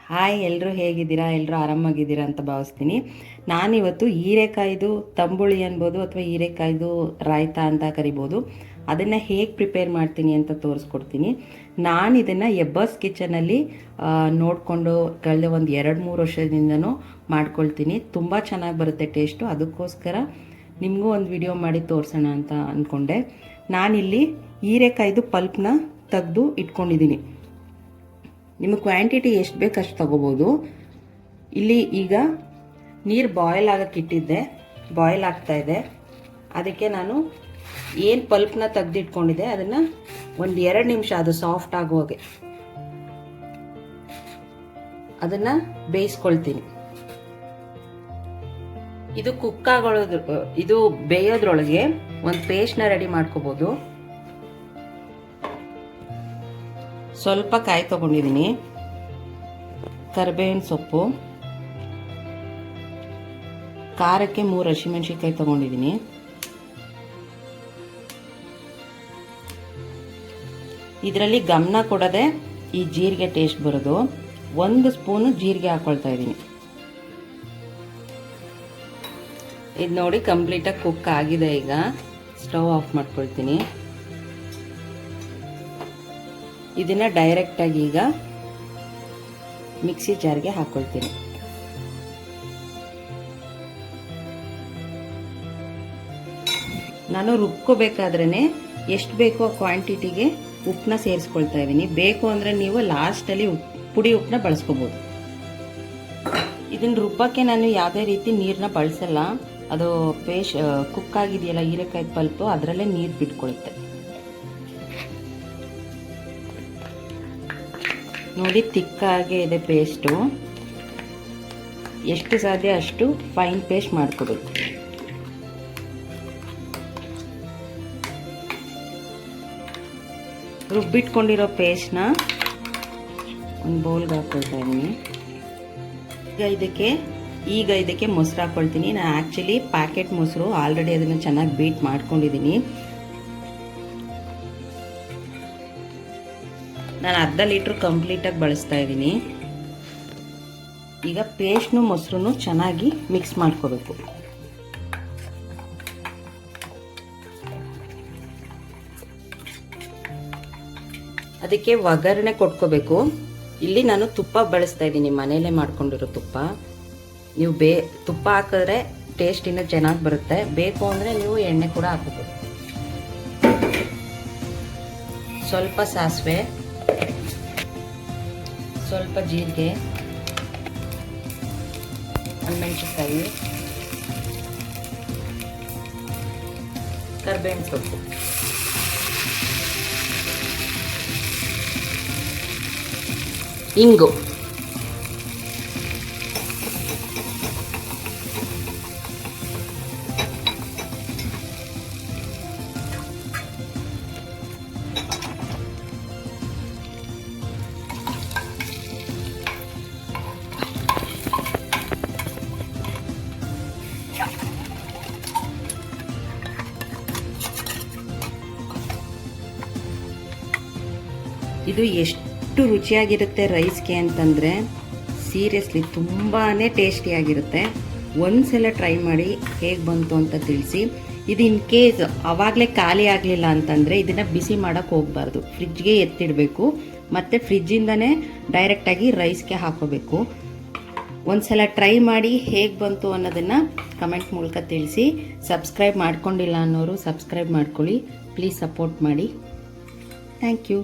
Hi, ಎಲ್ಲರೂ ಹೇಗಿದ್ದೀರಾ? ಎಲ್ಲರೂ ಆರಾಮಾಗಿದ್ದೀರಾ ಅಂತ ಭಾವಿಸ್ತೀನಿ. ನಾನಿವತ್ತು ಹೀರೆಕಾಯ್ದು ತಂಬುಳಿ ಅನ್ಬೋದು ಅಥವಾ ಹೀರೆಕಾಯ್ದು ರಾಯ್ತ ಅಂತ ಕರಿಬೋದು. ಅದನ್ನು ಹೇಗೆ ಪ್ರಿಪೇರ್ ಮಾಡ್ತೀನಿ ಅಂತ ತೋರಿಸ್ಕೊಡ್ತೀನಿ. ನಾನು ಇದನ್ನು ಎಬ್ಬರ್ಸ್ ಕಿಚನಲ್ಲಿ ನೋಡಿಕೊಂಡು ಕಳೆದ ಒಂದು 2-3 ವರ್ಷದಿಂದನೂ ಮಾಡ್ಕೊಳ್ತೀನಿ. ತುಂಬ ಚೆನ್ನಾಗಿ ಬರುತ್ತೆ ಟೇಸ್ಟು. ಅದಕ್ಕೋಸ್ಕರ ನಿಮಗೂ ಒಂದು ವಿಡಿಯೋ ಮಾಡಿ ತೋರಿಸೋಣ ಅಂತ ಅಂದ್ಕೊಂಡೆ. ನಾನಿಲ್ಲಿ ಹೀರೆಕಾಯ್ದು ಪಲ್ಪ್ನ ತೆಗೆದು ಇಟ್ಕೊಂಡಿದ್ದೀನಿ. ನಿಮಗೆ ಕ್ವಾಂಟಿಟಿ ಎಷ್ಟು ಬೇಕು ಅಷ್ಟು ತಗೋಬೋದು. ಇಲ್ಲಿ ಈಗ ನೀರು ಬಾಯ್ಲ್ ಆಗಕ್ಕೆ ಇಟ್ಟಿದ್ದೆ, ಬಾಯ್ಲ್ ಆಗ್ತಾ ಇದೆ. ಅದಕ್ಕೆ ನಾನು ಏನು ಪಲ್ಪ್ನ ತೆಗೆದಿಟ್ಕೊಂಡಿದ್ದೆ ಅದನ್ನು ಒಂದು 2 ನಿಮಿಷ ಅದು ಸಾಫ್ಟ್ ಆಗುವಾಗೆ ಅದನ್ನು ಬೇಯಿಸ್ಕೊಳ್ತೀನಿ. ಇದು ಕುಕ್ ಆಗೋದು, ಇದು ಬೇಯೋದ್ರೊಳಗೆ ಒಂದು ಪೇಸ್ಟ್ನ ರೆಡಿ ಮಾಡ್ಕೋಬೋದು. ಸ್ವಲ್ಪ ಕಾಯಿ ತಗೊಂಡಿದ್ದೀನಿ, ಕರಿಬೇವಿನ ಸೊಪ್ಪು, ಖಾರಕ್ಕೆ 3 ಹಸಿಮೆಣಸಿನ್ಕಾಯಿ ತಗೊಂಡಿದ್ದೀನಿ. ಇದರಲ್ಲಿ ಗಮನ ಕೊಡದೆ ಈ ಜೀರಿಗೆ ಟೇಸ್ಟ್ ಬರೋದು. 1 ಸ್ಪೂನು ಜೀರಿಗೆ ಹಾಕೊಳ್ತಾ ಇದ್ದೀನಿ. ಇದು ನೋಡಿ ಕಂಪ್ಲೀಟಾಗಿ ಕುಕ್ ಆಗಿದೆ. ಈಗ ಸ್ಟವ್ ಆಫ್ ಮಾಡ್ಕೊಳ್ತೀನಿ. ಇದನ್ನು ಡೈರೆಕ್ಟಾಗಿ ಈಗ ಮಿಕ್ಸಿ ಜಾರ್ಗೆ ಹಾಕ್ಕೊಳ್ತೀನಿ. ನಾನು ರುಬ್ಕೋಬೇಕಾದ್ರೇ ಎಷ್ಟು ಬೇಕೋ ಆ ಕ್ವಾಂಟಿಟಿಗೆ ಉಪ್ಪನ್ನ ಸೇರಿಸ್ಕೊಳ್ತಾ ಇದ್ದೀನಿ. ಬೇಕು ಅಂದರೆ ನೀವು ಲಾಸ್ಟಲ್ಲಿ ಪುಡಿ ಉಪ್ಪನ್ನ ಬಳಸ್ಕೋಬೋದು. ಇದನ್ನು ರುಬ್ಬಕ್ಕೆ ನಾನು ಯಾವುದೇ ರೀತಿ ನೀರನ್ನ ಬಳಸಲ್ಲ. ಅದು ಕುಕ್ ಆಗಿದೆಯಲ್ಲ ಹೀರೆಕಾಯಿ ಪಲ್ಪು, ಅದರಲ್ಲೇ ನೀರು ಬಿಟ್ಕೊಳುತ್ತೆ. ನೋಡಿ ತಿಕ್ಕಾಗೆ ಇದೆ ಪೇಸ್ಟು. ಎಷ್ಟು ಸಾಧ್ಯ ಅಷ್ಟು ಫೈನ್ ಪೇಸ್ಟ್ ಮಾಡ್ಕೋಬೇಕು. ರುಬ್ಬಿಟ್ಕೊಂಡಿರೋ ಪೇಸ್ಟ್ನ ಒಂದು ಬೌಲ್ಗೆ ಹಾಕ್ಕೊಳ್ತಾ ಇದ್ದೀನಿ. ಈಗ ಇದಕ್ಕೆ ಮೊಸರು ಹಾಕ್ಕೊಳ್ತೀನಿ. ನಾನು ಆ್ಯಕ್ಚುಲಿ ಪ್ಯಾಕೆಟ್ ಮೊಸರು ಆಲ್ರೆಡಿ ಅದನ್ನು ಚೆನ್ನಾಗಿ ಬೀಟ್ ಮಾಡ್ಕೊಂಡಿದ್ದೀನಿ. ನಾನು 1/2 ಲೀಟ್ರ್ ಕಂಪ್ಲೀಟಾಗಿ ಬಳಸ್ತಾ ಇದ್ದೀನಿ. ಈಗ ಪೇಸ್ಟ್ನು ಮೊಸರು ಚೆನ್ನಾಗಿ ಮಿಕ್ಸ್ ಮಾಡ್ಕೋಬೇಕು. ಅದಕ್ಕೆ ಒಗ್ಗರಣೆ ಕೊಟ್ಕೋಬೇಕು. ಇಲ್ಲಿ ನಾನು ತುಪ್ಪ ಬಳಸ್ತಾ ಇದ್ದೀನಿ, ಮನೆಯಲ್ಲೇ ಮಾಡ್ಕೊಂಡಿರೋ ತುಪ್ಪ. ನೀವು ತುಪ್ಪ ಹಾಕಿದ್ರೆ ಟೇಸ್ಟ್ ಇನ್ನೂ ಚೆನ್ನಾಗಿ ಬರುತ್ತೆ. ಬೇಕು ಅಂದರೆ ನೀವು ಎಣ್ಣೆ ಕೂಡ ಹಾಕೋಬೇಕು. ಸ್ವಲ್ಪ ಸಾಸಿವೆ, ಸ್ವಲ್ಪ ಜೀರಿಗೆ, ಮೆಣಸಿನಕಾಯಿ, ಕರಿಬೇವಿನ ಸೊಪ್ಪು, ಇಂಗು, ಇದು ಎಷ್ಟು ರುಚಿಯಾಗಿರುತ್ತೆ ರೈಸ್ಗೆ ಅಂತಂದರೆ ಸೀರಿಯಸ್ಲಿ ತುಂಬಾ ಟೇಸ್ಟಿಯಾಗಿರುತ್ತೆ. ಒಂದ್ಸಲ ಟ್ರೈ ಮಾಡಿ ಹೇಗೆ ಬಂತು ಅಂತ ತಿಳಿಸಿ. ಇದು ಇನ್ ಕೇಸ್ ಆವಾಗಲೇ ಖಾಲಿ ಆಗಲಿಲ್ಲ ಅಂತಂದರೆ ಇದನ್ನು ಬಿಸಿ ಮಾಡೋಕ್ಕೆ ಹೋಗಬಾರ್ದು, ಫ್ರಿಜ್ಗೆ ಎತ್ತಿಡಬೇಕು. ಮತ್ತು ಫ್ರಿಜ್ಜಿಂದನೇ ಡೈರೆಕ್ಟಾಗಿ ರೈಸ್ಗೆ ಹಾಕೋಬೇಕು. ಒಂದ್ಸಲ ಟ್ರೈ ಮಾಡಿ ಹೇಗೆ ಬಂತು ಅನ್ನೋದನ್ನು ಕಮೆಂಟ್ ಮೂಲಕ ತಿಳಿಸಿ. ಸಬ್ಸ್ಕ್ರೈಬ್ ಮಾಡ್ಕೊಂಡಿಲ್ಲ ಅನ್ನೋರು ಸಬ್ಸ್ಕ್ರೈಬ್ ಮಾಡ್ಕೊಳ್ಳಿ. ಪ್ಲೀಸ್ ಸಪೋರ್ಟ್ ಮಾಡಿ. Thank you.